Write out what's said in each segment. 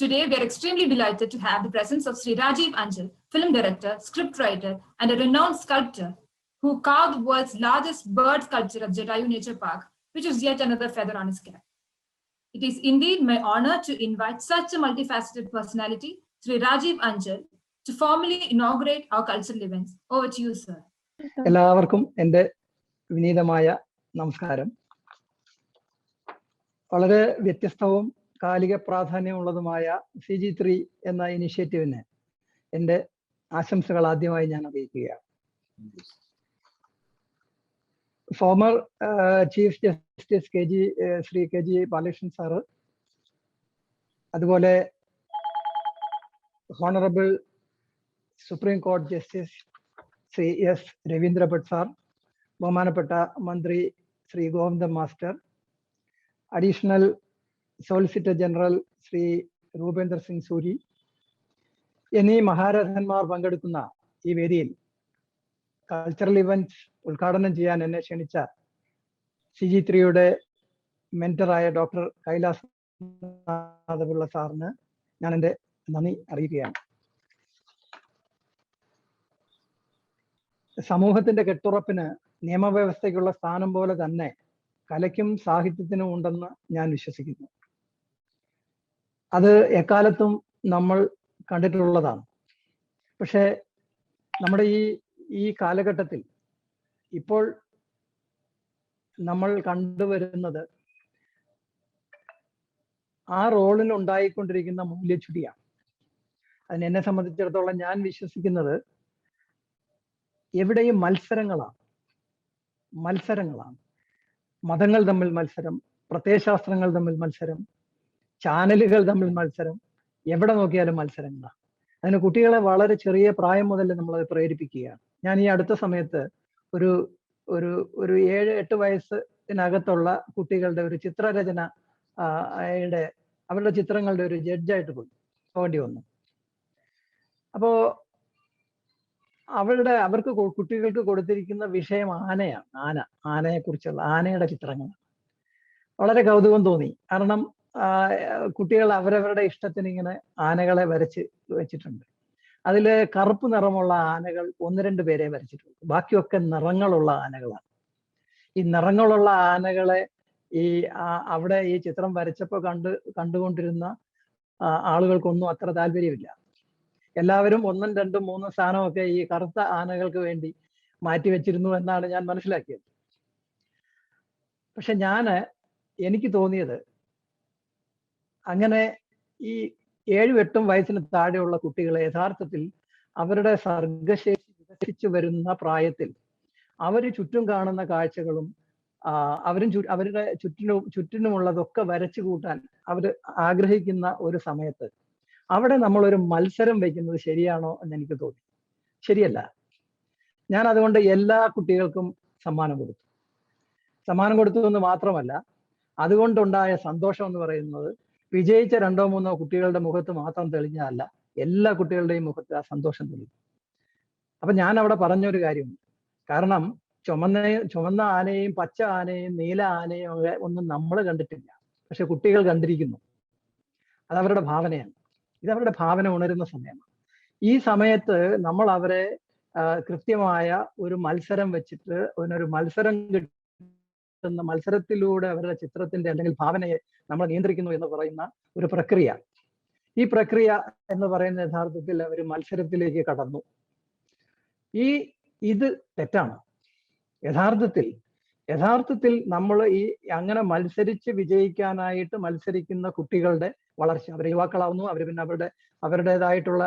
Today, we are extremely delighted to have the presence of Sri Rajiv Anjal, film director, scriptwriter, and a renowned sculptor who carved the world's largest bird sculpture of Jatayu Nature Park, which is yet another feather on his cap. It is indeed my honor to invite such a multifaceted personality, Sri Rajiv Anjal, to formally inaugurate our cultural events. Over to you, sir. എല്ലാവർക്കും എൻ്റെ വിനീതമായ നമസ്കാരം. വളരെ വ്യത്യസ്തവും കാലിക പ്രാധാന്യമുള്ളതുമായ CG3 എന്ന ഇനിഷ്യേറ്റീവിന് എൻ്റെ ആശംസകൾ ആദ്യമായി ഞാൻ അറിയിക്കുകയാണ്. Former chief justice Shri KG Balakrishnan sir, അതുപോലെ ഹോണറബിൾ സുപ്രീം കോടതി justice Shri S. Ravindra Bhat sir, ബഹുമാനപ്പെട്ട മന്ത്രി Shri Govindan master, additional solicitor general Shri Rupender Singh Suri എന്നീ മഹാരഥന്മാർ പങ്കെടുക്കുന്ന ഈ വേദിയിൽ കൾച്ചറൽ ഇവന്റ് ഉദ്ഘാടനം ചെയ്യാൻ എന്നെ ക്ഷണിച്ച CG3യുടെ മെന്ററായ ഡോക്ടർ കൈലാസ് നാഥപിള്ള സാറിന് ഞാൻ എൻ്റെ നന്ദി അറിയിക്കുകയാണ്. സമൂഹത്തിന്റെ കെട്ടുറപ്പിന് നിയമവ്യവസ്ഥയ്ക്കുള്ള സ്ഥാനം പോലെ തന്നെ കലയ്ക്കും സാഹിത്യത്തിനും ഉണ്ടെന്ന് ഞാൻ വിശ്വസിക്കുന്നു. അത് എക്കാലത്തും നമ്മൾ കണ്ടിട്ടുള്ളതാണ്. പക്ഷേ നമ്മുടെ ഈ കാലഘട്ടത്തിൽ ഇപ്പോൾ നമ്മൾ കണ്ടുവരുന്നത് ആ റോളിന് ഉണ്ടായിക്കൊണ്ടിരിക്കുന്ന മൂല്യച്യുതിയാണ്. അതിന് എന്നെ സംബന്ധിച്ചിടത്തോളം ഞാൻ വിശ്വസിക്കുന്നത് എവിടെയും മത്സരങ്ങളാണ്. മതങ്ങൾ തമ്മിൽ മത്സരം, പ്രത്യയശാസ്ത്രങ്ങൾ തമ്മിൽ മത്സരം, ചാനലുകൾ തമ്മിൽ മത്സരം, എവിടെ നോക്കിയാലും മത്സരങ്ങളാണ്. അതിന് കുട്ടികളെ വളരെ ചെറിയ പ്രായം മുതൽ നമ്മളത് പ്രേരിപ്പിക്കുകയാണ്. ഞാൻ ഈ അടുത്ത സമയത്ത് ഒരു 7-8 വയസ്സിനകത്തുള്ള കുട്ടികളുടെ ഒരു ചിത്രരചന അവരുടെ ചിത്രങ്ങളുടെ ഒരു ജഡ്ജായിട്ട് പോകേണ്ടി വന്നു. അപ്പോ അവർക്ക് കുട്ടികൾക്ക് കൊടുത്തിരിക്കുന്ന വിഷയം ആനയെ കുറിച്ചുള്ള ആനയുടെ ചിത്രങ്ങൾ. വളരെ കൗതുകം തോന്നി. കാരണം കുട്ടികൾ അവരവരുടെ ഇഷ്ടത്തിന് ഇങ്ങനെ ആനകളെ വരച്ച് വെച്ചിട്ടുണ്ട്. അതില് കറുപ്പ് നിറമുള്ള ആനകൾ 1-2 പേരെ വരച്ചിട്ടുണ്ട്. ബാക്കിയൊക്കെ നിറങ്ങളുള്ള ആനകളാണ്. ഈ നിറങ്ങളുള്ള ആനകളെ അവിടെ ഈ ചിത്രം വരച്ചപ്പോൾ കണ്ടുകൊണ്ടിരുന്ന ആളുകൾക്കൊന്നും അത്ര താല്പര്യമില്ല. എല്ലാവരും 1, 2, 3 സ്ഥാനമൊക്കെ ഈ കറുത്ത ആനകൾക്ക് വേണ്ടി മാറ്റിവെച്ചിരുന്നു എന്നാണ് ഞാൻ മനസ്സിലാക്കിയത്. പക്ഷെ എനിക്ക് തോന്നിയത് അങ്ങനെ ഈ 7-8 വയസ്സിന് താഴെയുള്ള കുട്ടികളെ യഥാർത്ഥത്തിൽ അവരുടെ സർഗശേഷി വികസിച്ചു വരുന്ന പ്രായത്തിൽ അവർ ചുറ്റും കാണുന്ന കാഴ്ചകളും അവരുടെ ചുറ്റിനുമുള്ളതൊക്കെ വരച്ചു കൂട്ടാൻ അവർ ആഗ്രഹിക്കുന്ന ഒരു സമയത്ത് അവിടെ നമ്മളൊരു മത്സരം വയ്ക്കുന്നത് ശരിയാണോ എന്ന് എനിക്ക് തോന്നി. ശരിയല്ല. ഞാൻ അതുകൊണ്ട് എല്ലാ കുട്ടികൾക്കും സമ്മാനം കൊടുത്തു എന്ന് മാത്രമല്ല, അതുകൊണ്ടുണ്ടായ സന്തോഷം എന്ന് പറയുന്നത് വിജയിച്ച 2-3 കുട്ടികളുടെ മുഖത്ത് മാത്രം തെളിഞ്ഞതല്ല, എല്ലാ കുട്ടികളുടെയും മുഖത്ത് ആ സന്തോഷം തെളിഞ്ഞു. അപ്പൊ ഞാൻ അവിടെ പറഞ്ഞൊരു കാര്യമുണ്ട്. കാരണം ചുമന്ന ആനയും പച്ച ആനയും നീല ആനയും ഒന്നും നമ്മൾ കണ്ടിട്ടില്ല. പക്ഷെ കുട്ടികൾ കണ്ടിരിക്കുന്നു. അതവരുടെ ഭാവനയാണ്. ഇതവരുടെ ഭാവന ഉണരുന്ന സമയമാണ്. ഈ സമയത്ത് നമ്മൾ അവരെ കൃത്യമായ ഒരു മത്സരം വെച്ചിട്ട് ഒരു മത്സരം കിട്ടുന്ന മത്സരത്തിലൂടെ അവരുടെ ചിത്രത്തിന്റെ അല്ലെങ്കിൽ ഭാവനയെ നമ്മൾ നിയന്ത്രിക്കുന്നു എന്ന് പറയുന്ന ഒരു പ്രക്രിയ. ഈ പ്രക്രിയ എന്ന് പറയുന്ന യഥാർത്ഥത്തിൽ അവർ മത്സരത്തിലേക്ക് കടന്നു. ഇത് തെറ്റാണ്. യഥാർത്ഥത്തിൽ നമ്മൾ അങ്ങനെ മത്സരിച്ച് വിജയിക്കാനായിട്ട് മത്സരിക്കുന്ന കുട്ടികളുടെ വളർച്ച, അവർ യുവാക്കളാവുന്നു, അവർ പിന്നെ അവരുടേതായിട്ടുള്ള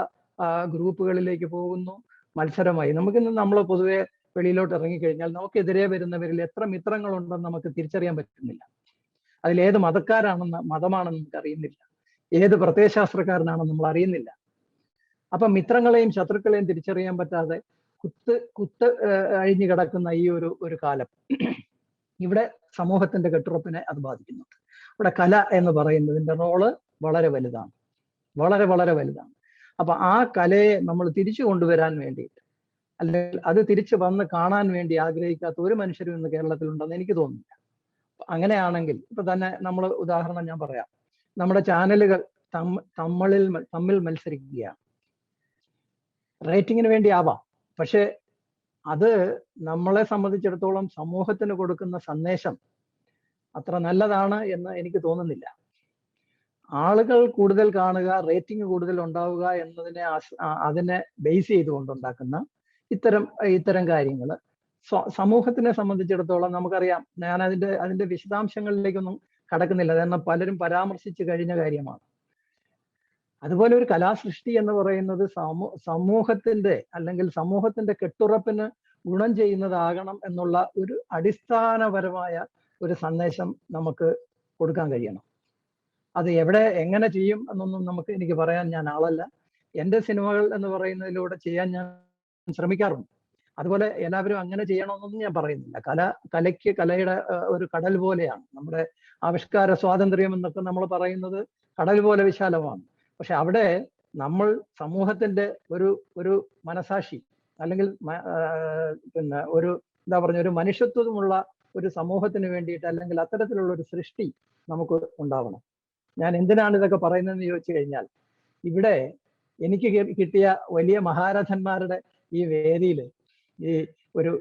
ഗ്രൂപ്പുകളിലേക്ക് പോകുന്നു, മത്സരമായി. നമുക്കിന്ന് നമ്മൾ പൊതുവെ വെളിയിലോട്ട് ഇറങ്ങിക്കഴിഞ്ഞാൽ നമുക്കെതിരെ വരുന്നവരിൽ എത്ര മിത്രങ്ങളുണ്ടെന്ന് നമുക്ക് തിരിച്ചറിയാൻ പറ്റുന്നില്ല. അതിലേത് മതമാണെന്ന് നമുക്ക് അറിയുന്നില്ല, ഏത് പ്രത്യയശാസ്ത്രക്കാരനാണെന്ന് നമ്മൾ അറിയുന്നില്ല. അപ്പൊ മിത്രങ്ങളെയും ശത്രുക്കളെയും തിരിച്ചറിയാൻ പറ്റാതെ കുത്ത് അഴിഞ്ഞു കിടക്കുന്ന ഈ ഒരു കാലം ഇവിടെ സമൂഹത്തിന്റെ കെട്ടുറപ്പിനെ അത് ബാധിക്കുന്നുണ്ട്. ഇവിടെ കല എന്ന് പറയുന്നതിന്റെ റോള് വളരെ വലുതാണ്. അപ്പൊ ആ കലയെ നമ്മൾ തിരിച്ചു കൊണ്ടുവരാൻ വേണ്ടിയിട്ട്, അല്ലെങ്കിൽ അത് തിരിച്ചു വന്ന് കാണാൻ വേണ്ടി ആഗ്രഹിക്കാത്ത ഒരു മനുഷ്യരും ഇന്ന് കേരളത്തിലുണ്ടെന്ന് എനിക്ക് തോന്നുന്നില്ല. അങ്ങനെയാണെങ്കിൽ ഇപ്പൊ തന്നെ നമ്മൾ ഉദാഹരണം ഞാൻ പറയാം. നമ്മുടെ ചാനലുകൾ തമ്മിൽ മത്സരിക്കുകയാണ്. റേറ്റിങ്ങിന് വേണ്ടി ആവാം, പക്ഷെ അത് നമ്മളെ സംബന്ധിച്ചിടത്തോളം സമൂഹത്തിന് കൊടുക്കുന്ന സന്ദേശം അത്ര നല്ലതാണ് എന്ന് എനിക്ക് തോന്നുന്നില്ല. ആളുകൾ കൂടുതൽ കാണുക, റേറ്റിംഗ് കൂടുതൽ ഉണ്ടാവുക എന്നതിനെ അതിനെ ബേസ് ചെയ്തുകൊണ്ടുണ്ടാക്കുന്ന ഇത്തരം കാര്യങ്ങൾ സമൂഹത്തിനെ സംബന്ധിച്ചിടത്തോളം നമുക്കറിയാം. ഞാൻ അതിന്റെ വിശദാംശങ്ങളിലേക്കൊന്നും കടക്കുന്നില്ല, കാരണം പലരും പരാമർശിച്ചു കഴിഞ്ഞ കാര്യമാണ്. അതുപോലെ ഒരു കലാസൃഷ്ടി എന്ന് പറയുന്നത് സമൂഹത്തിന്റെ അല്ലെങ്കിൽ സമൂഹത്തിന്റെ കെട്ടുറപ്പിന് ഗുണം ചെയ്യുന്നതാകണം എന്നുള്ള ഒരു അടിസ്ഥാനപരമായ ഒരു സന്ദേശം നമുക്ക് കൊടുക്കാൻ കഴിയണം. അത് എങ്ങനെ ചെയ്യും എന്നൊന്നും എനിക്ക് പറയാൻ ഞാൻ ആളല്ല. എൻ്റെ സിനിമകൾ എന്ന് പറയുന്നതിലൂടെ ചെയ്യാൻ ഞാൻ ശ്രമിക്കാറുണ്ട്. അതുപോലെ എല്ലാവരും അങ്ങനെ ചെയ്യണമെന്നൊന്നും ഞാൻ പറയുന്നില്ല. കലയുടെ ഒരു കടൽ പോലെയാണ്. നമ്മുടെ ആവിഷ്കാര സ്വാതന്ത്ര്യം എന്നൊക്കെ നമ്മൾ പറയുന്നത് കടൽ പോലെ വിശാലമാണ്. പക്ഷെ അവിടെ നമ്മൾ സമൂഹത്തിന്റെ ഒരു മനസാക്ഷി അല്ലെങ്കിൽ ഒരു ഒരു മനുഷ്യത്വമുള്ള ഒരു സമൂഹത്തിന് വേണ്ടിയിട്ട് അല്ലെങ്കിൽ അത്തരത്തിലുള്ള ഒരു സൃഷ്ടി നമുക്ക് ഉണ്ടാവണം. ഞാൻ എന്തിനാണ് ഇതൊക്കെ പറയുന്നതെന്ന് ചോദിച്ചു കഴിഞ്ഞാൽ, ഇവിടെ എനിക്ക് കിട്ടിയ വലിയ മഹാരഥന്മാരുടെ ഈ വേദിയിൽ ഈ ഒരു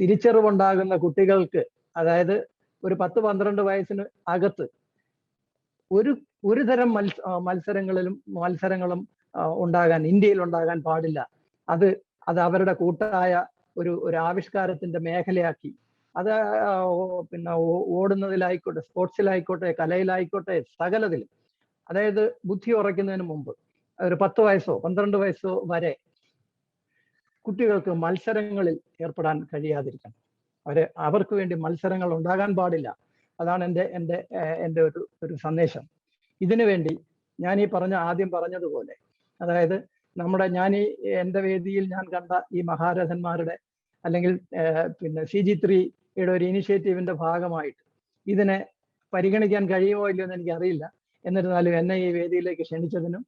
തിരിച്ചറിവുണ്ടാകുന്ന കുട്ടികൾക്ക്, അതായത് ഒരു 10-12 വയസ്സിന് അകത്ത് ഒരു തരം മത്സരങ്ങളും ഉണ്ടാകാൻ ഇന്ത്യയിൽ ഉണ്ടാകാൻ പാടില്ല. അത് അവരുടെ കൂട്ടായ ഒരു ആവിഷ്കാരത്തിന്റെ മേഖലയാക്കി, അത് ഓടുന്നതിലായിക്കോട്ടെ, സ്പോർട്സിലായിക്കോട്ടെ, കലയിലായിക്കോട്ടെ, സകലതിലും, അതായത് ബുദ്ധി ഉറയ്ക്കുന്നതിന് മുമ്പ് ഒരു 10 വയസ്സോ 12 വയസ്സോ വരെ കുട്ടികൾക്ക് മത്സരങ്ങളിൽ ഏർപ്പെടാൻ കഴിയാതിരിക്കണം. അവർക്ക് വേണ്ടി മത്സരങ്ങൾ ഉണ്ടാകാൻ പാടില്ല. അതാണ് എൻ്റെ ഒരു സന്ദേശം. ഇതിനു വേണ്ടി ഞാൻ ആദ്യം പറഞ്ഞതുപോലെ, അതായത് എൻ്റെ വേദിയിൽ ഞാൻ കണ്ട ഈ മഹാരഥന്മാരുടെ അല്ലെങ്കിൽ CG3-യുടെ ഒരു ഇനിഷ്യേറ്റീവിന്റെ ഭാഗമായിട്ട് ഇതിനെ പരിഗണിക്കാൻ കഴിയുമോ ഇല്ലയോ എന്ന് എനിക്കറിയില്ല. എന്നിരുന്നാലും എന്നെ ഈ വേദിയിലേക്ക് ക്ഷണിച്ചതിനും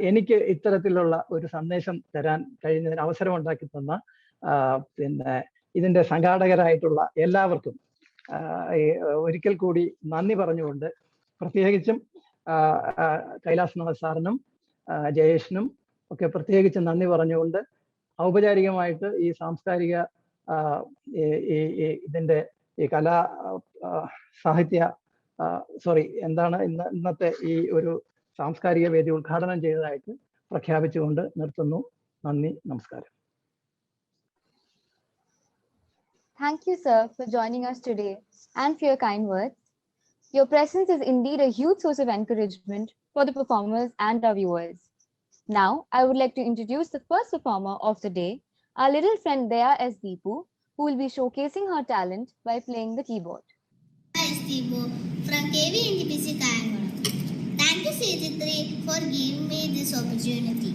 എനിക്ക് ഇത്തരത്തിലുള്ള ഒരു സന്ദേശം തരാൻ കഴിയുന്നതിന് അവസരം ഉണ്ടാക്കി തന്ന ഇതിന്റെ സംഘാടകരായിട്ടുള്ള എല്ലാവർക്കും ഒരിക്കൽ കൂടി നന്ദി പറഞ്ഞുകൊണ്ട്, പ്രത്യേകിച്ചും കൈലാസ്നാഥ് സാറിനും ജയേഷിനും ഒക്കെ പ്രത്യേകിച്ച് നന്ദി പറഞ്ഞുകൊണ്ട്, ഔപചാരികമായിട്ട് ഈ സാംസ്കാരിക ഇതിന്റെ ഈ കലാ സാഹിത്യ ഇന്നത്തെ ഈ ഒരു സാംസ്കാരിക വേദി ഉദ്ഘാടനം ചെയ്തതായിട്ട് പ്രഖ്യാപിച്ചുകൊണ്ട് നിർത്തുന്നു. നന്ദി, നമസ്കാരം. Thank you, sir, for joining us today and for your kind words. Your presence is indeed a huge source of encouragement for the performers and our viewers. Now, I would like to introduce the first performer of the day, our little friend Daya S. Deepu, who will be showcasing her talent by playing the keyboard. Hi, Deepu from KV NTPC Kayangulam. Thank you, CG3, for giving me this opportunity.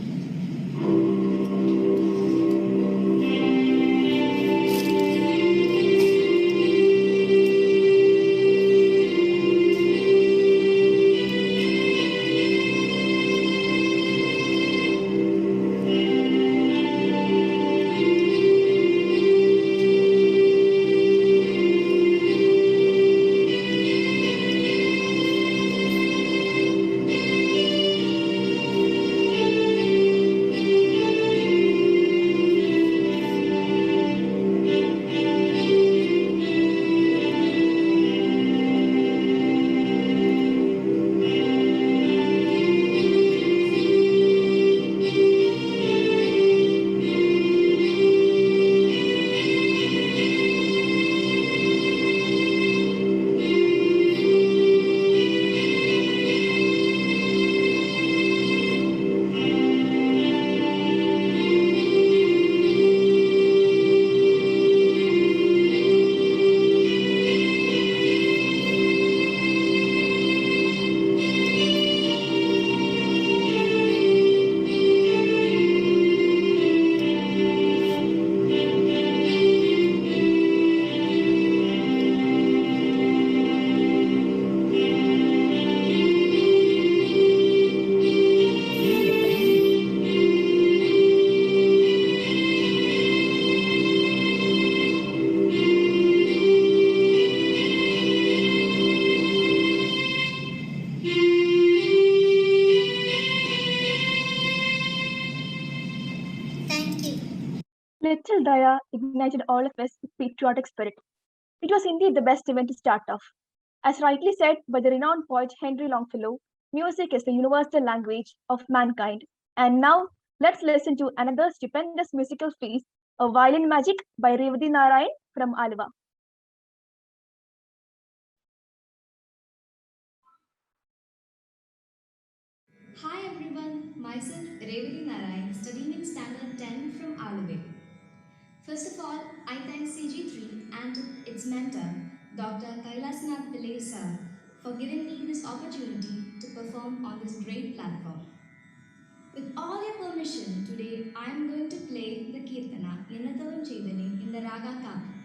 Daya ignited all of us with patriotic spirit. It was indeed the best event to start off. As rightly said by the renowned poet Henry Longfellow, music is the universal language of mankind. And now, let's listen to another stupendous musical feast, a violin magic by Revati Narayan from Alva. Hi everyone, myself Revati Narayan, studying in Standard 10 from Alave. First of all, I thank CG3 and its mentor, Dr. Kailasnath Pillai sir, for giving me this opportunity to perform on this great platform. With all your permission, today I am going to play the Kirtana Ninathavam Chedani in the Raga Kapa.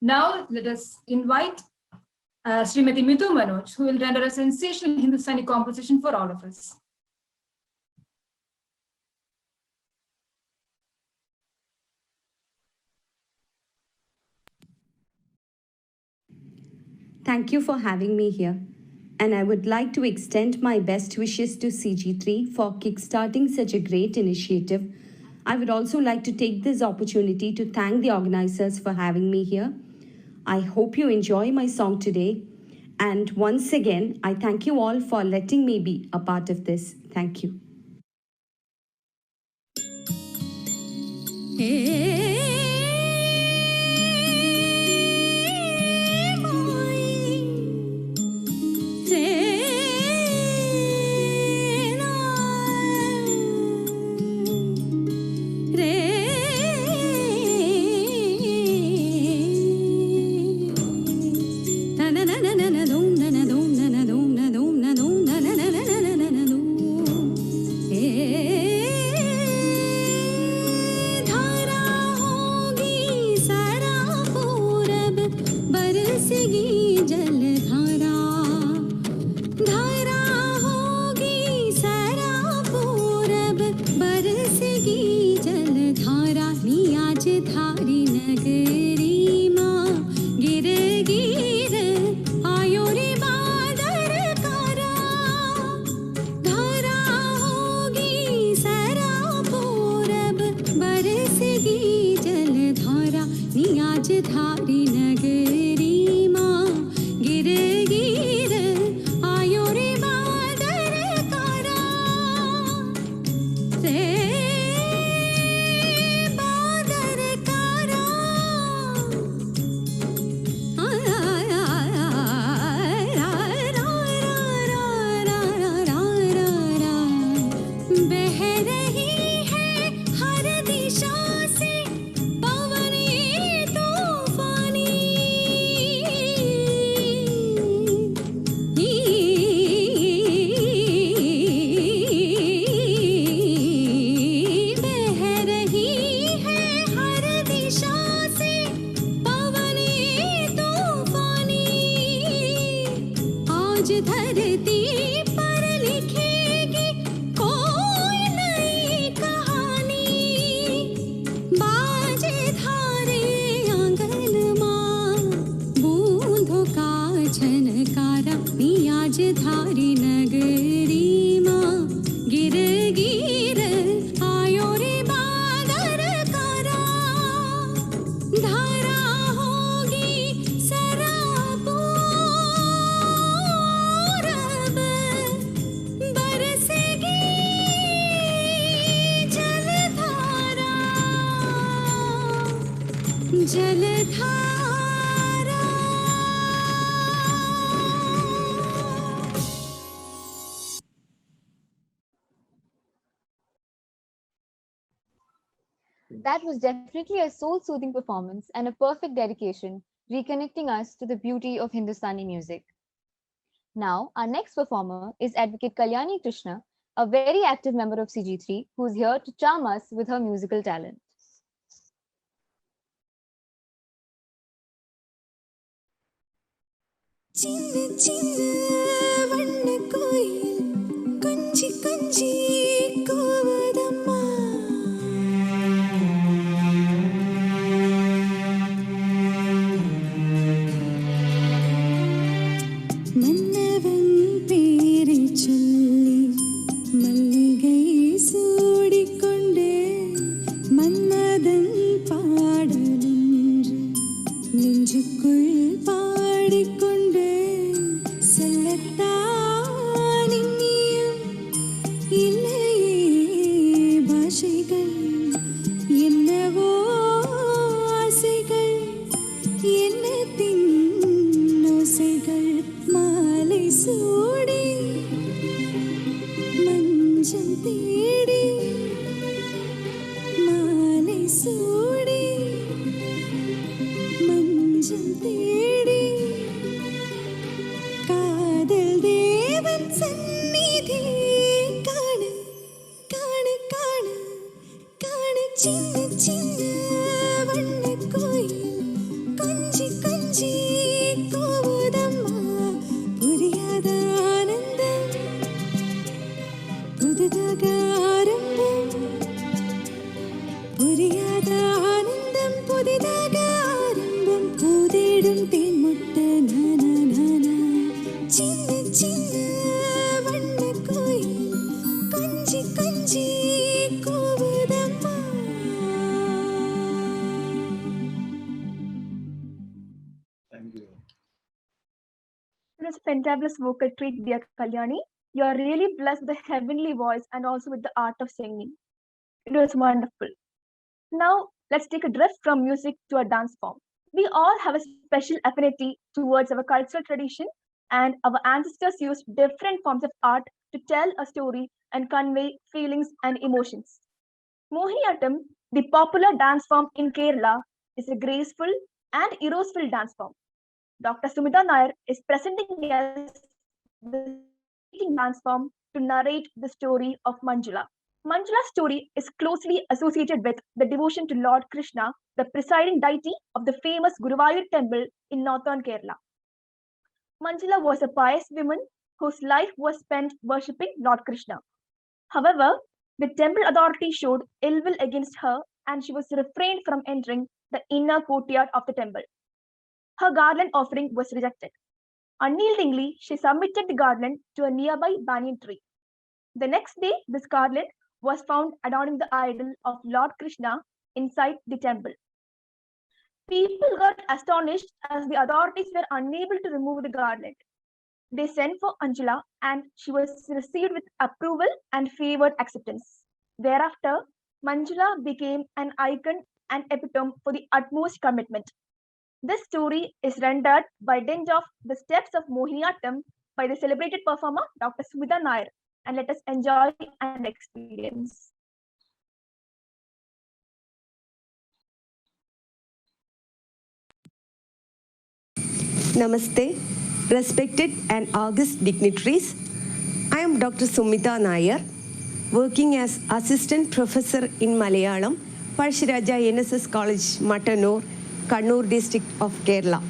Now let us invite Srimati Mithu Manoj, who will render a sensational Hindustani composition for all of us. Thank you for having me here. And I would like to extend my best wishes to CG3 for kickstarting such a great initiative. I would also like to take this opportunity to thank the organizers for having me here. I hope you enjoy my song today. And once again, I thank you all for letting me be a part of this. Thank you. That was definitely a soul-soothing performance and a perfect dedication, reconnecting us to the beauty of Hindustani music. Now, our next performer is Advocate Kalyani Krishna, a very active member of CG3, who's here to charm us with her musical talent. சின்ன சின்ன வண்ண கோயில் கொஞ்சி புதிதாக ஆரம்பம் புரியாத ஆனந்தம் புதிதாக ஆரம்பம் பூதேடும் தேன்முட்ட நானா நானா சின்ன சின்ன வண்ண கோயில் கொஞ்சி கொஞ்சி கூவுதம்மா. It was a fantabulous vocal treat, dear Kalyani. You are really blessed with a heavenly voice and also with the art of singing. It was wonderful. Now, let's take a drift from music to a dance form. We all have a special affinity towards our cultural tradition, and our ancestors used different forms of art to tell a story and convey feelings and emotions. Mohiniyattam, the popular dance form in Kerala, is a graceful and eroseful dance form. Dr. Sumita Nair is presenting as the dance form to narrate the story of Manjula. Manjula's story is closely associated with the devotion to Lord Krishna, the presiding deity of the famous Guruvayur temple in northern Kerala. Manjula was a pious woman whose life was spent worshipping Lord Krishna. However, the temple authority showed ill will against her and she was refrained from entering the inner courtyard of the temple. Her garland offering was rejected. Unyieldingly, she submitted the garland to a nearby banyan tree. The next day, this garland was found adorning the idol of Lord Krishna inside the temple. People got astonished as the authorities were unable to remove the garland. They sent for Anjula and she was received with approval and favored acceptance. Thereafter, Manjula became an icon and epitome for the utmost commitment. This story is rendered by dint of the steps of Mohiniyattam by the celebrated performer Dr. Sumita Nair, and let us enjoy and experience. Namaste, respected and august dignitaries. I am Dr. Sumita Nair, working as Assistant Professor in Malayalam, Parshiraja NSS College, Mattanur, Kannur district of Kerala.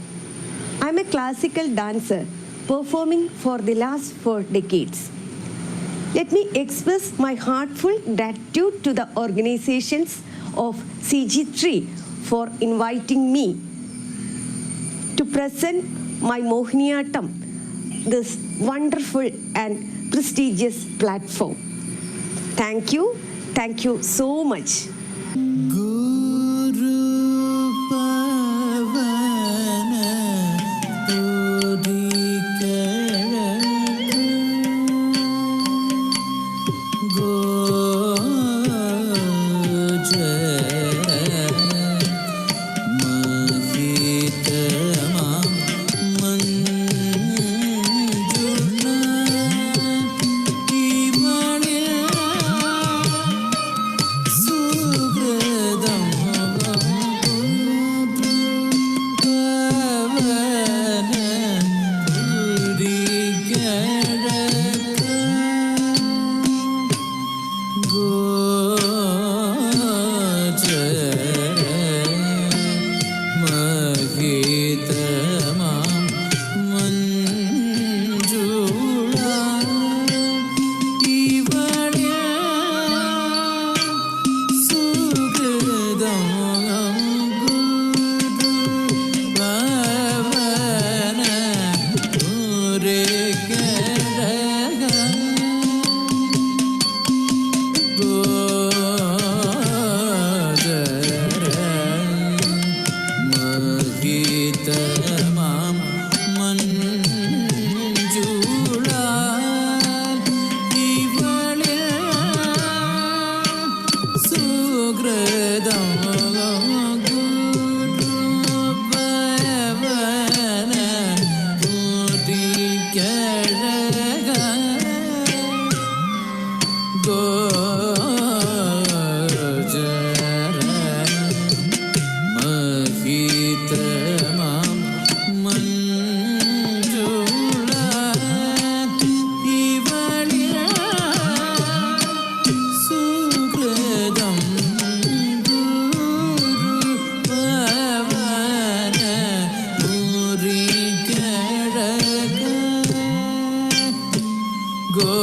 I am a classical dancer performing for the last 4 decades. Let me express my heartfelt gratitude to the organizations of CG3 for inviting me to present my Mohiniyattam, this wonderful and prestigious platform. Thank you so much. go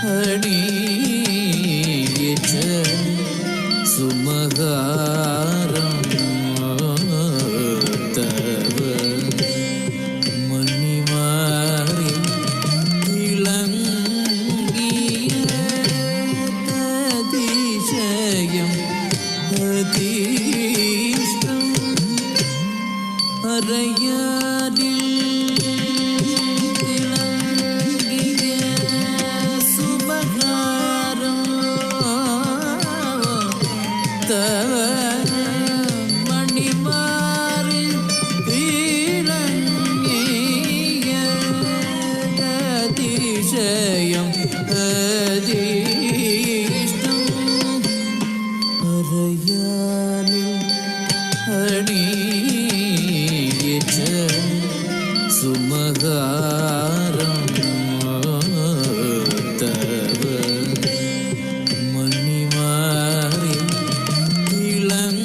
അണിയിച്ച സുമകാരം തവ മണിമാറി തിളങ്ങിയ അതിശയം അതീഷ്ടം അറയാലിൽ തിളങ്ങിയ സുമകാരം തവ മണിമാറി തിളങ്ങിയ അതിശയം അതീഷ്ടം അറയാലിൽ അണിയിച്ച സുമകാരം തവ മണിമാറി തിളങ്ങിയ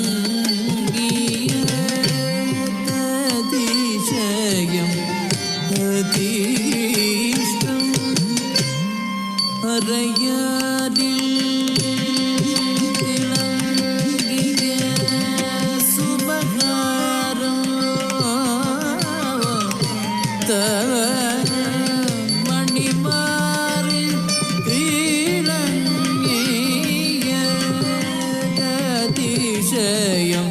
അതിശയം അതീഷ്ടം അറയാലിൽ തിളങ്ങിയ സുമകാരം തവ മണിമാറി തിളങ്ങിയ അതിശയം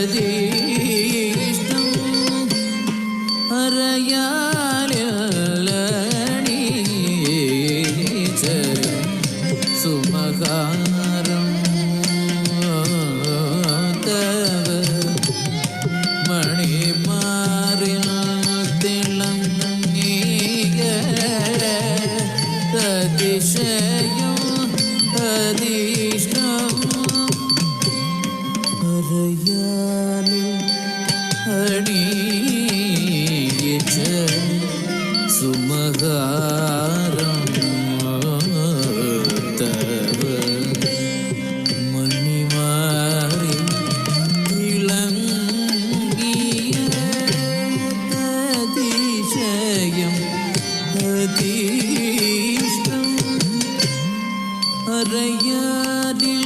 അതീഷ്ടം അറയാലണീച്ച സുമകാരം തവ മണിമാറിൽ തിളങ്ങിയ അതിശയം അതീഷ്ടം അറയാലിൽ അണിയിച്ച സുമകാരം തവ മണിമാറി തിളങ്ങിയ അതിശയം അതീഷ്ടം അറയാലിൽ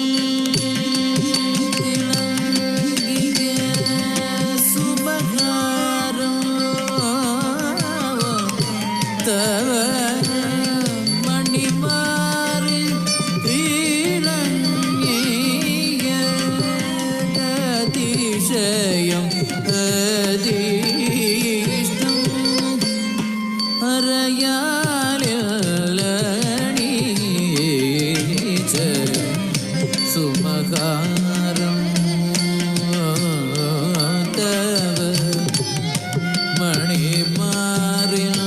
തിളങ്ങിയ സുമകാരം തവ മണിമാറി തിളങ്ങിയ അതിശയം അതീഷ്ടം അറയാലണീച്ച സുമകാരം തവ മണിമാറിൽ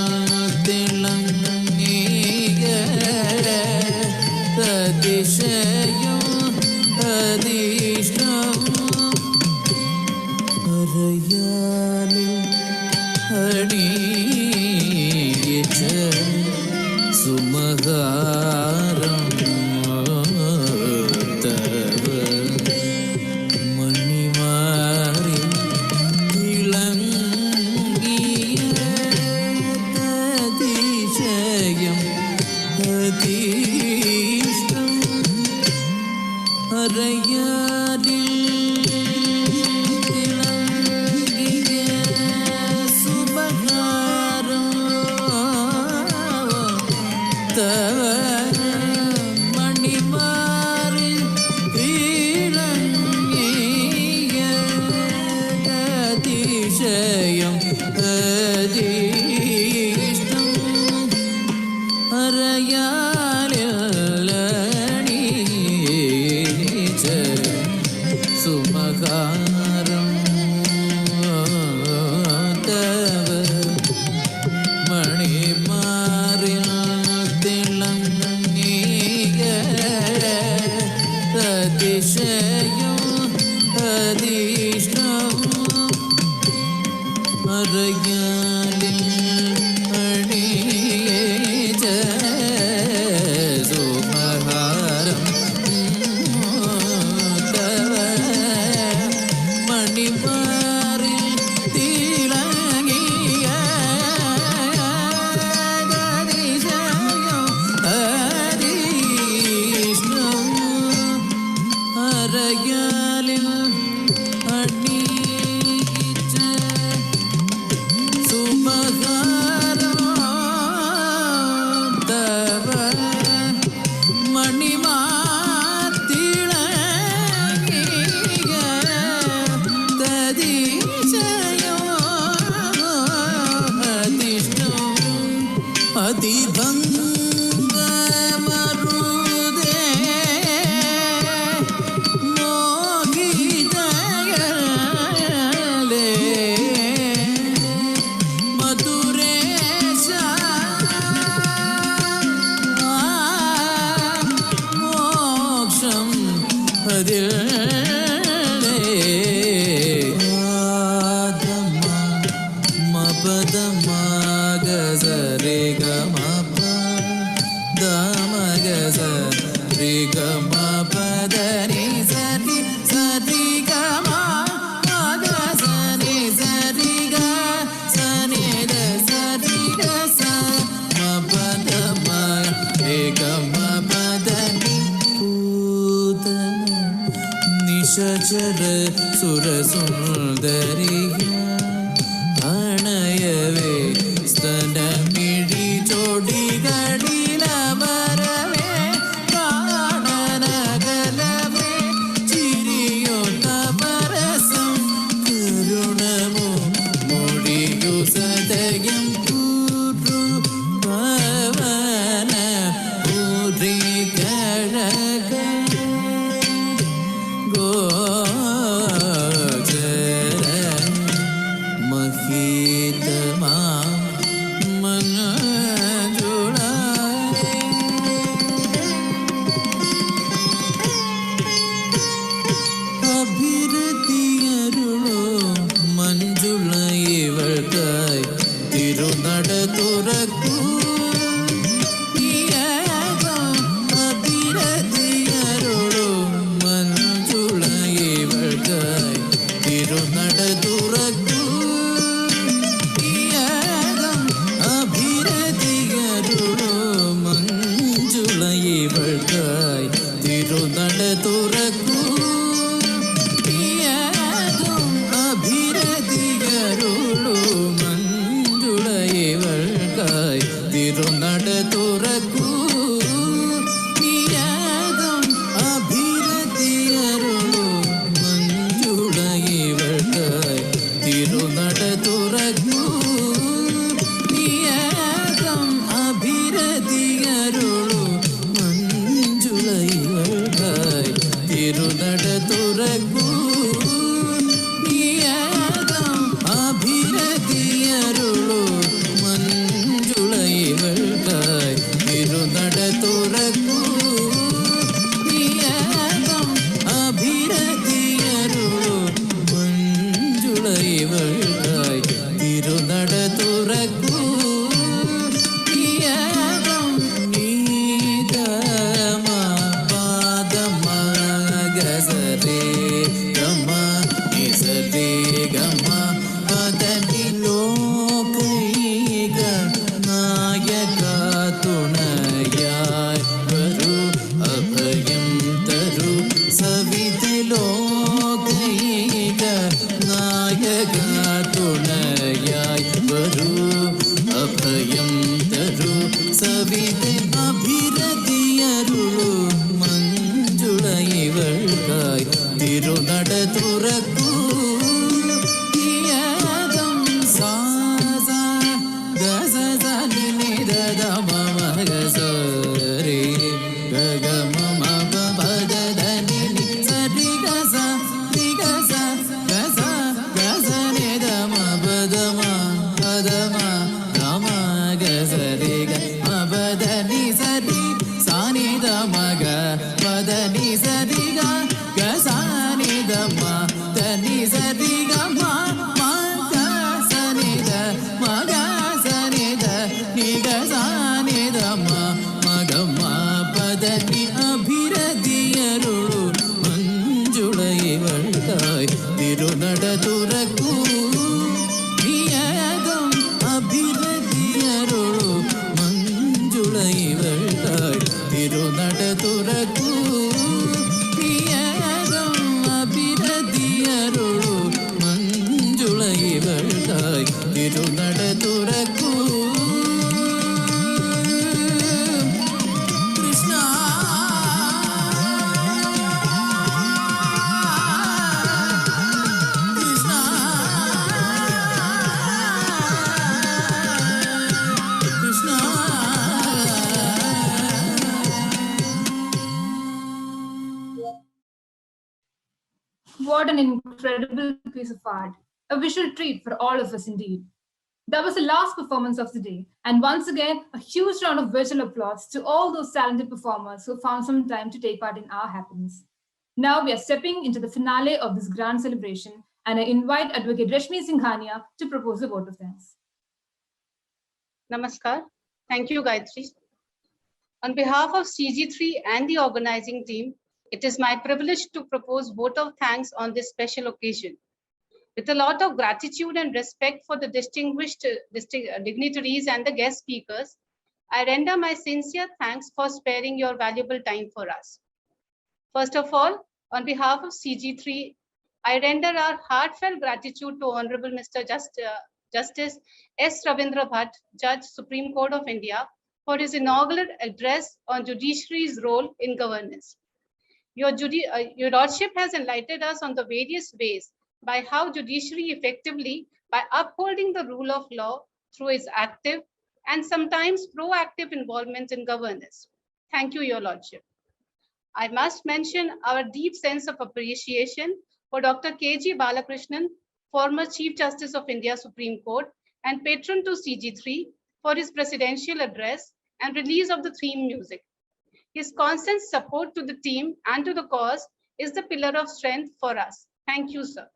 തിളങ്ങിയ അതിശയം അതീഷ്ടം അറയാലിൽ അണിയിച്ച സുമകാരം തവ മണിമാറി തിളങ്ങിയ അതിശയം അതീഷ്ടം അറയാലിൽ തിളങ്ങിയ സുമകാരം തവ മണിമാറി തിളങ്ങിയ അതിശയം അതീഷ്ടം അറയാലണീച്ച sa re ga ma pa da ni sa ri ga ma ga sa ni ga sa ni da sa ri ga sa ma pa da ma re ga ma pa da ni putana നിശചര സുരസുന്ദരിയ അണയവേ സ്തനമിഴി ചോടികളിലമരവേ പ്രാണനകലവേ ചിരിയൊത്ത പരസം കരുണമോ മൊഴിയു സദയം കൂറു പവന puri കഴക What an incredible piece of art. A visual treat for all of us indeed. That was the last performance of the day. And once again, a huge round of virtual applause to all those talented performers who found some time to take part in our happiness. Now we are stepping into the finale of this grand celebration, and I invite Advocate Rashmi Singhania to propose a vote of thanks. Namaskar. Thank you, Gayatri. On behalf of CG3 and the organizing team, it is my privilege to propose vote of thanks on this special occasion. With a lot of gratitude and respect for the distinguished dignitaries and the guest speakers, I render my sincere thanks for sparing your valuable time for us. First of all, on behalf of CG3, I render our heartfelt gratitude to Honorable Mr. Justice S. Ravindra Bhatt, Judge, Supreme Court of India, for his inaugural address on judiciary's role in governance. Your Lordship has enlightened us on the various ways by how judiciary effectively, by upholding the rule of law through its active and sometimes proactive involvement in governance. Thank you, Your Lordship. I must mention our deep sense of appreciation for Dr. K.G. Balakrishnan, former Chief Justice of India Supreme Court and patron to CG3, for his presidential address and release of the theme music. His constant support to the team and to the cause is the pillar of strength for us. Thank you, sir.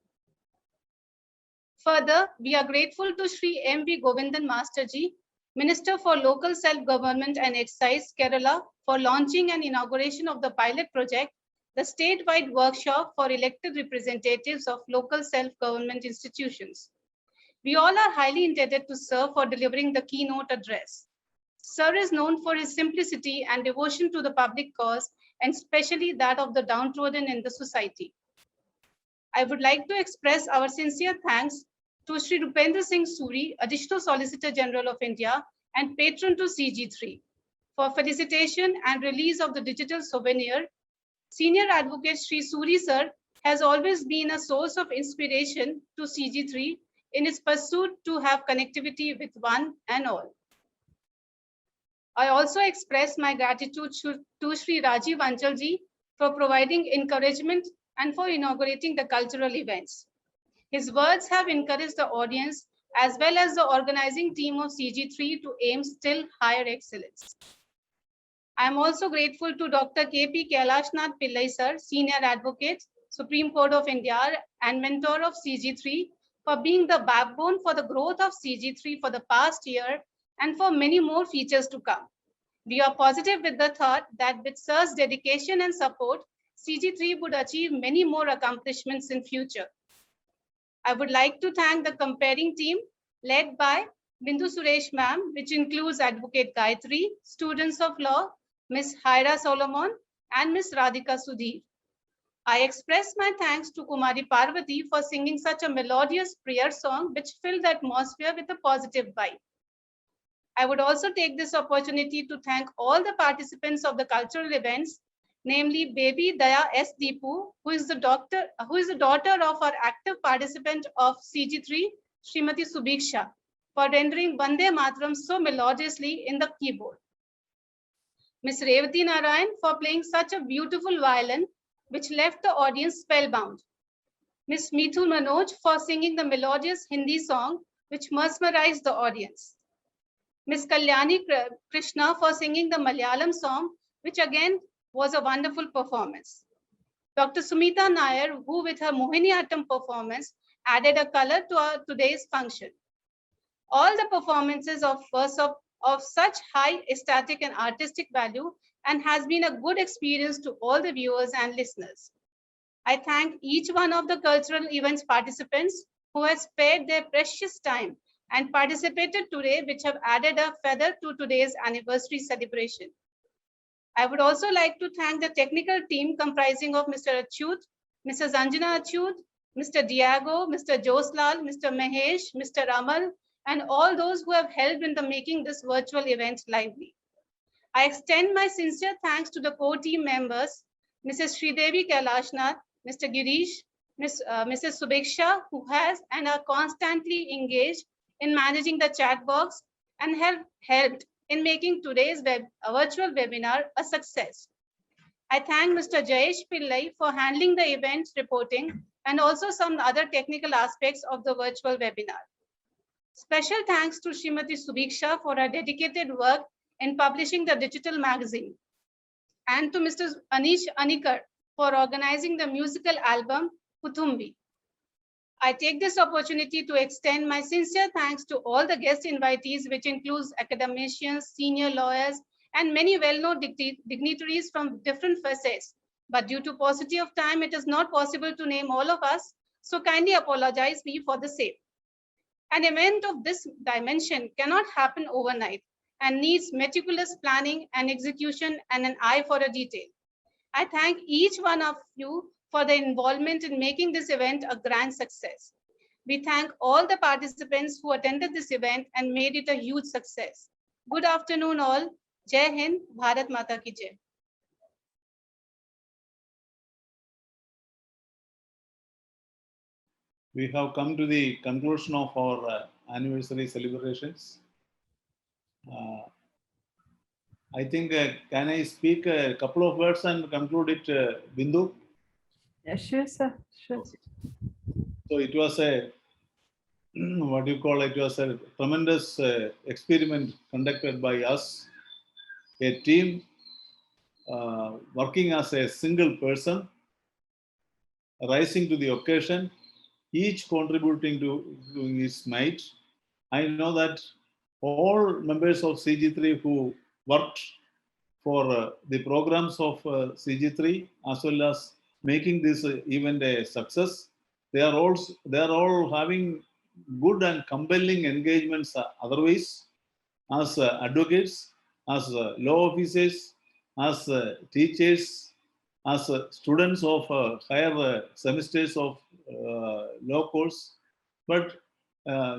Further, we are grateful to Sri M.V. Govindan Masterji, Minister for Local Self-Government and Excise, Kerala, for launching an inauguration of the pilot project, the statewide workshop for elected representatives of local self-government institutions. We all are highly indebted to Sir for delivering the keynote address. Sir is known for his simplicity and devotion to the public cause, and especially that of the downtrodden in the society. I would like to express our sincere thanks to Sri Rupendra Singh Suri, Additional Solicitor General of India and patron to CG3, for felicitation and release of the digital souvenir. Senior Advocate Sri Suri sir has always been a source of inspiration to CG3 in its pursuit to have connectivity with one and all. I also express my gratitude to Sri Rajiv Anchalji for providing encouragement and for inaugurating the cultural events. His words have encouraged the audience as well as the organizing team of CG3 to aim still higher excellence. I am also grateful to Dr. K.P. Kailashnath Pillai sir, Senior Advocate, Supreme Court of India and mentor of CG3, for being the backbone for the growth of CG3 for the past year and for many more features to come. We are positive with the thought that with Sir's dedication and support, CG3 would achieve many more accomplishments in future. I would like to thank the comparing team led by Bindu Suresh ma'am, which includes Advocate Gayatri, students of law, Ms. Haira Solomon, and Ms. Radhika Sudhir. I express my thanks to Kumari Parvati for singing such a melodious prayer song which filled the atmosphere with a positive vibe. I would also take this opportunity to thank all the participants of the cultural events, namely Baby Daya S. Deepu, who is the daughter of our active participant of CG3, Srimati Subhiksha, for rendering Vande Mataram so melodiously in the keyboard. Ms. Revati Narayan for playing such a beautiful violin, which left the audience spellbound. Ms. Mithu Manoj for singing the melodious Hindi song, which mesmerized the audience. Ms. Kalyani Krishna for singing the Malayalam song, which again was a wonderful performance. Dr. Sumita Nair, who with her Mohiniyattam performance added a color to today's function. All the performances of such high aesthetic and artistic value and has been a good experience to all the viewers and listeners. I thank each one of the cultural events participants who has spared their precious time and participated today, which have added a feather to today's anniversary celebration. I would also like to thank the technical team comprising of Mr. Achyut, Mrs. Anjana Achyut, Mr. Diago, Mr. Joslal, Mr. Mahesh, Mr. Ramal, and all those who have helped in the making this virtual event lively. I extend my sincere thanks to the core team members, Mrs. Sridevi Kailashnath, Mr. Girish, Mrs. Subhiksha, who has and are constantly engaged in managing the chat box and have helped in making today's virtual webinar a success. I thank Mr. Jayesh Pillai for handling the event reporting and also some other technical aspects of the virtual webinar. Special thanks to Srimati Subhiksha for her dedicated work in publishing the digital magazine, and to Mr. Anish Anikar for organizing the musical album Kutumbi. I take this opportunity to extend my sincere thanks to all the guest invitees, which includes academicians, senior lawyers, and many well-known dignitaries from different facets. But due to paucity of time, it is not possible to name all of us, so kindly apologize me for the same. An event of this dimension cannot happen overnight and needs meticulous planning and execution and an eye for a detail. I thank each one of you for the involvement in making this event a grand success. We thank all the participants who attended this event and made it a huge success. Good afternoon all. Jai Hind, Bharat Mata ki Jai. We have come to the conclusion of our anniversary celebrations. I think, can I speak a couple of words and conclude it, Bindu? Yeah, sure, sir. Sure. So it was a, what do you call it? It was a tremendous experiment conducted by us, a team working as a single person, rising to the occasion, each contributing to his might. I know that all members of CG3 who worked for the programs of CG3 as well as making this event a success, they are all having good and compelling engagements otherwise, as advocates, as law officers, as teachers, as students of higher semesters of law course. But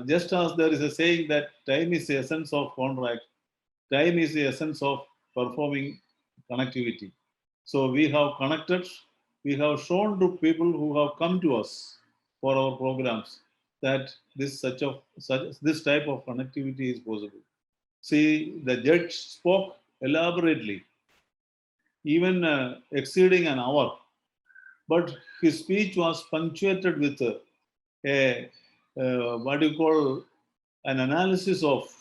just as there is a saying that time is the essence of contract, time is the essence of performing connectivity. So we have connected, we have shown to people who have come to us for our programs that this type of connectivity is possible. See, the judge spoke elaborately, even exceeding an hour, but his speech was punctuated with what you call an analysis of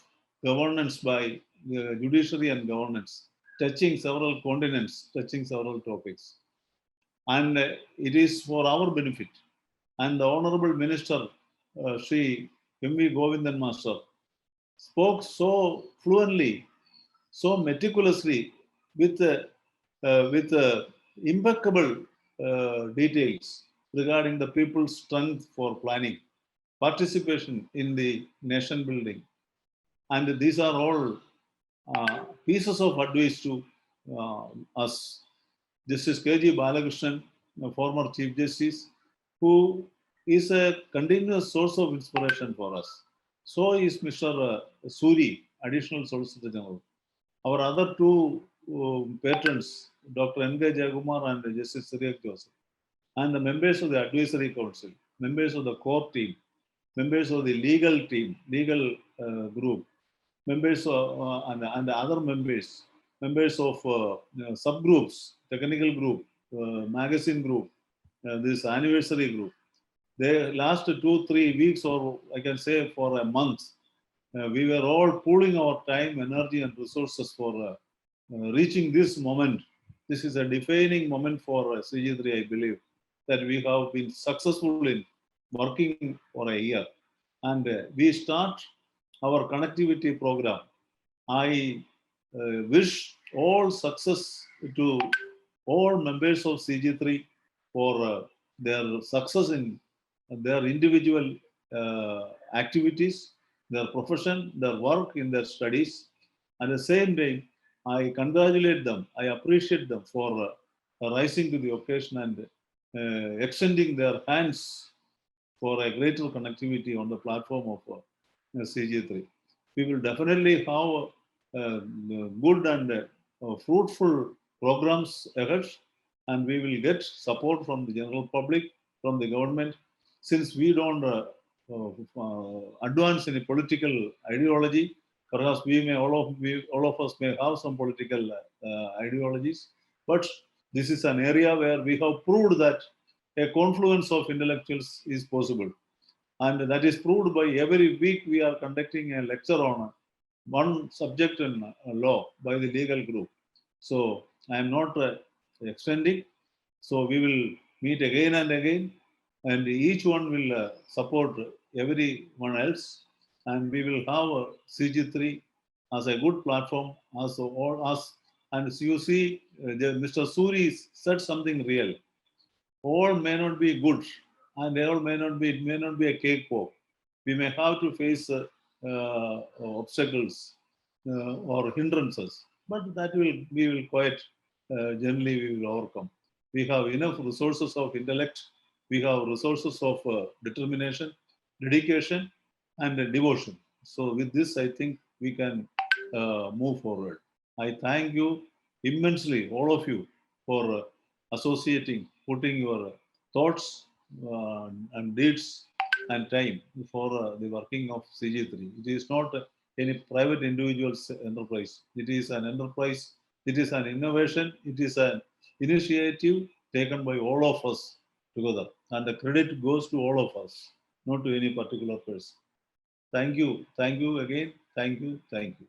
governance by the judiciary and governance, touching several continents, touching several topics. And it is for our benefit. And the Honorable Minister, Sri M.V. Govindan Master, spoke so fluently, so meticulously, with impeccable details regarding the people's strength for planning, participation in the nation building. And these are all pieces of advice to us. Justice K.G. Balakrishnan, former Chief Justice, who is a continuous source of inspiration for us. So is Mr. Suri, Additional Solicitor General. Our other two patrons, Dr. N.K. Jayakumar and Justice Siriak Joseph, and the members of the Advisory Council, members of the core team, members of the legal team, legal group, members and the other members of subgroups, technical group, magazine group, this anniversary group. The last 2-3 weeks, or I can say for a month, we were all pooling our time, energy and resources for reaching this moment. This is a defining moment for CG3, I believe, that we have been successful in working for a year. And we start our connectivity program. I wish all success to all members of CG3 for their success in their individual activities, their profession, their work, in their studies. At the same time, I congratulate them, I appreciate them for rising to the occasion and extending their hands for a greater connectivity on the platform of CG3. We will definitely have good and fruitful programs ahead, and we will get support from the general public, from the government, since we don't advance any political ideology. Perhaps all of us may have some political ideologies, but this is an area where we have proved that a confluence of intellectuals is possible. And that is proved by every week we are conducting a lecture on one subject in law by the legal group. So I am not extending. So we will meet again and again, and each one will support everyone else, and we will have CG3 as a good platform, as all us. And as you see, Mr. Suri said something real. All may not be good, and all may not be. It may not be a cakewalk. We may have to face obstacles or hindrances, but that we will quite generally we will overcome. We have enough resources of intellect. We have resources of determination, dedication, and devotion. So with this, I think we can move forward. I thank you immensely, all of you, for associating, putting your thoughts and deeds and time for the working of CG3. It is not any private individual's enterprise. It is an enterprise. It is an innovation. It is an initiative taken by all of us together. And the credit goes to all of us, not to any particular person. Thank you. Thank you again. Thank you. Thank you.